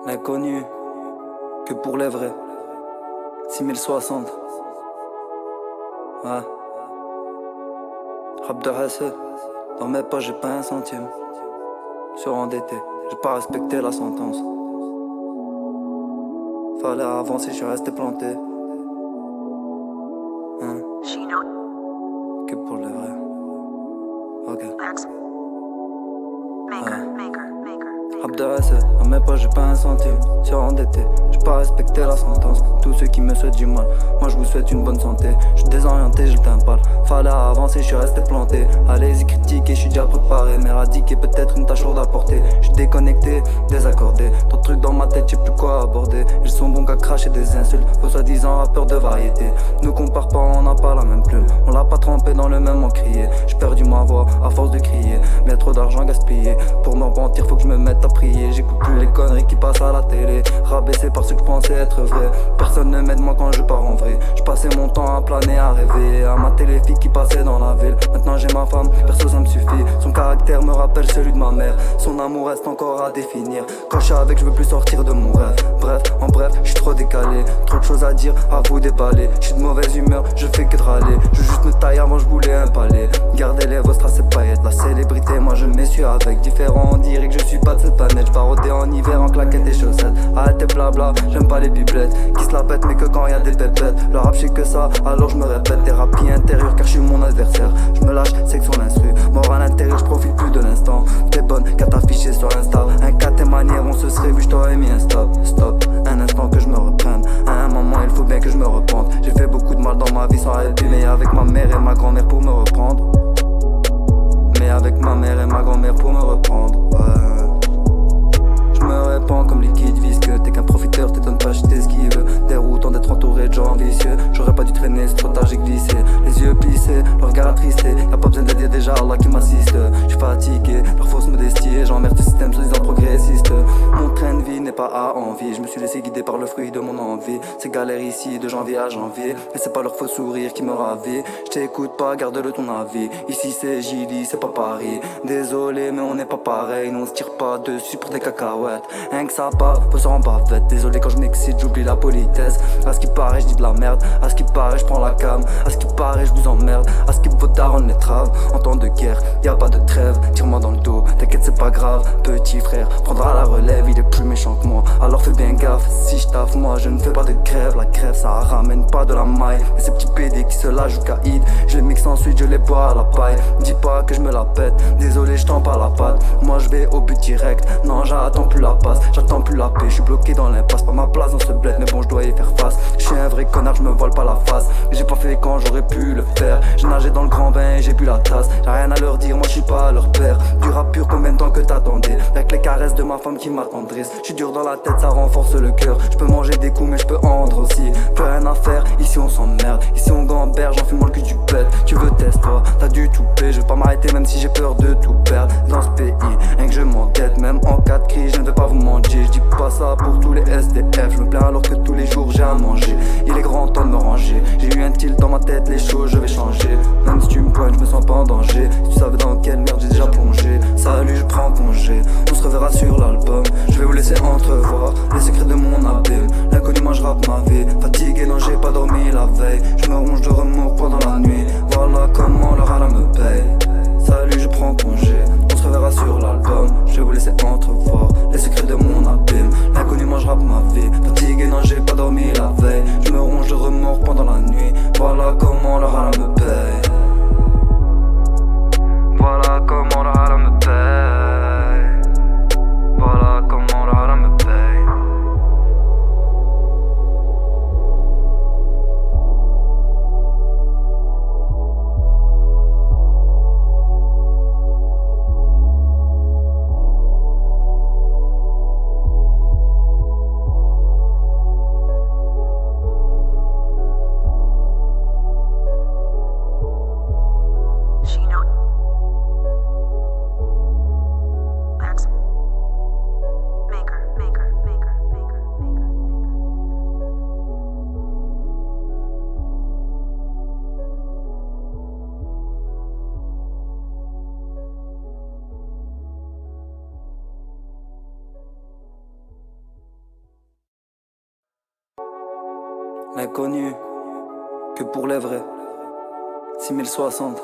n'est connu que pour les vrais. 6060. Ouais. Rap de Hassel. Dans mes poches j'ai pas un centime. Surendetté, j'ai pas respecté la sentence. Fallait avancer, je suis resté planté. Hein. Que pour les vrais. Ok. Rap de Hassel, dans mes poches j'ai pas un centime. Surendetté, j'ai pas respecté la sentence. Tous ceux qui me souhaitent du mal, moi je vous souhaite une bonne santé. Je suis désorienté, j'ai le teint pâle. Fallait avancer, je suis resté planté. Allez-y critiquer, je suis déjà préparé. M'éradiquer peut-être une tâche lourde à porter. Je suis déconnecté, désaccordé. Trop de trucs dans ma tête, j'ai plus quoi aborder. Ils sont bons qu'à cracher des insultes. Vos soi-disant rappeurs de variété. Nous compare pas, on n'a pas la même plume. On l'a pas trempé dans le même encrier. J'ai perdu ma voix à force de crier. Bien trop d'argent gaspillé. Pour me repentir, faut que je me mette à prier. J'écoute plus les conneries qui passent à la télé. Rabaissé par ce que je pensais être vrai. Personne ne m'aide moi quand je pars en vrai. Je passais mon temps à planer, à rêver. À mater les filles qui passaient dans la ville. Maintenant j'ai ma femme, perso ça me suffit. Son caractère me rappelle celui de ma mère. Son amour reste encore à définir. Quand je suis avec, je veux plus sortir de mon rêve. Bref, en bref, je suis trop décalé. Trop de choses à dire, à vous déballer. Je suis de mauvaise humeur, je fais que de râler. Je veux juste me tailler avant, je voulais un palais. Gardez les vos strass et paillettes. La célébrité, moi je m'essuie avec. Différent, on dirait que je suis pas de cette planète. Je rôder en hiver en claquettes et chaussettes. Arrêtez blabla, j'aime pas les pipelettes qui se la pètent mais que quand y a des pépettes. Le rap j'ai que ça, alors je me répète. Des rapiers intérieurs car je suis mon adversaire. Je me lâche, c'est que sur l'instru. Mort à l'intérieur, je profite plus de l'instant. T'es bonne qu'à t'afficher sur Insta. Un cas tes manières, on se serait vu, je t'aurais mis un stop. Stop, un instant que je me reprenne. À un moment il faut bien que je me repente. J'ai fait beaucoup de mal dans ma vie sans répit. Mais avec ma mère et ma grand-mère pour me reprendre. Mais avec ma mère et ma grand-mère pour me reprendre. Ouais. Je me répands comme liquide visqueux. T'es qu'un profiteur, t'étonnes pas, j'étais ce qu'il veut. Déroutant d'être entouré de gens vicieux. J'aurais pas dû traîner, c'est trop tard, j'ai glissé. Les yeux plissés, le regard attristé. Y'a pas besoin d'aider déjà Allah qui m'assiste. J'suis fatigué, leur fausse modestie. J'emmerde ce système soi-disant progressiste. Mon train de vie n'est pas à envie. Je me suis laissé guider par le fruit de mon envie. Ces galères ici de janvier à janvier. Et c'est pas leur faux sourire qui me ravit. J't'écoute pas, garde-le ton avis. Ici c'est Gilly, c'est pas Paris. Désolé mais on n'est pas pareil. Nous on se tire pas dessus pour des cacahuètes. Rien que ça part, faut se rendre bavette. Désolé quand je m'excite, j'oublie la politesse. À ce qui paraît, je dis de la merde. À ce qui paraît, je prends la cam. À ce qui paraît, je vous emmerde. À ce qui vaut tard, on les trave. En temps de guerre, y a pas de trêve. Tire-moi dans le dos, t'inquiète, c'est pas grave. Petit frère, prendra la relève. Il est plus méchant que moi, alors fais bien gaffe. Si je taffe, moi je ne fais pas de grève. La grève, ça ramène pas de la maille. Et ces petits PD qui se lâchent au caïd. Je les mixe ensuite, je les bois à la paille. Dis pas que je me la pète. Désolé, je tends pas la patte. Moi je vais au but direct. Non, j'attends plus la passe, j'attends plus la paix, je suis bloqué dans l'impasse, pas ma place dans ce bled, mais bon je dois y faire face. Je suis un vrai connard, je me voile pas la face. J'ai pas fait quand j'aurais pu le faire. J'ai nagé dans le grand bain et j'ai bu la tasse. J'ai rien à leur dire, moi je suis pas leur père. Du rap pur, combien de temps que t'attendais? Avec les caresses de ma femme qui m'attendrissent. Je suis dur dans la tête, ça renforce le cœur. Je peux manger des coups mais je peux rendre aussi. Plus rien à faire, ici on s'emmerde. Ici on gamberge, j'en fume moi le cul du pète. Tu veux tester toi, t'as du tout paix. Je vais pas m'arrêter même si j'ai peur de tout perdre dans ce pays. Rien que je m'enquête, même en cas de crise, je ne vais pas vous mentir. Je dis pas ça pour tous les SDF. Je me plains alors que tous les jours j'ai à manger. Il est grand temps de me ranger. J'ai eu un tilt dans ma tête, les choses je vais changer. Même si tu me poignes, je me sens pas en danger. Si tu savais dans quelle merde j'ai déjà plongé. Salut, je prends congé. On se reverra sur l'album. Je vais vous laisser entrevoir les secrets de mon abîme. L'inconnu, moi je rappe ma vie. Fatigué, non j'ai pas dormi la veille. Je me ronge de remords pendant la nuit. Voilà comment leur alarme me paye. Salut, je prends congé. On se reverra sur l'album. Je vais vous laisser entrevoir les secrets de mon abîme. L'inconnu, moi je rappe ma vie. Fatigué, non j'ai pas dormi la veille. Je me ronge de remords pendant la nuit. Voilà comment leur alarme me paye. Voilà comment leur alarme me paye. Voilà comment leur alarme me paye. L'inconnu, que pour les vrais. 6060.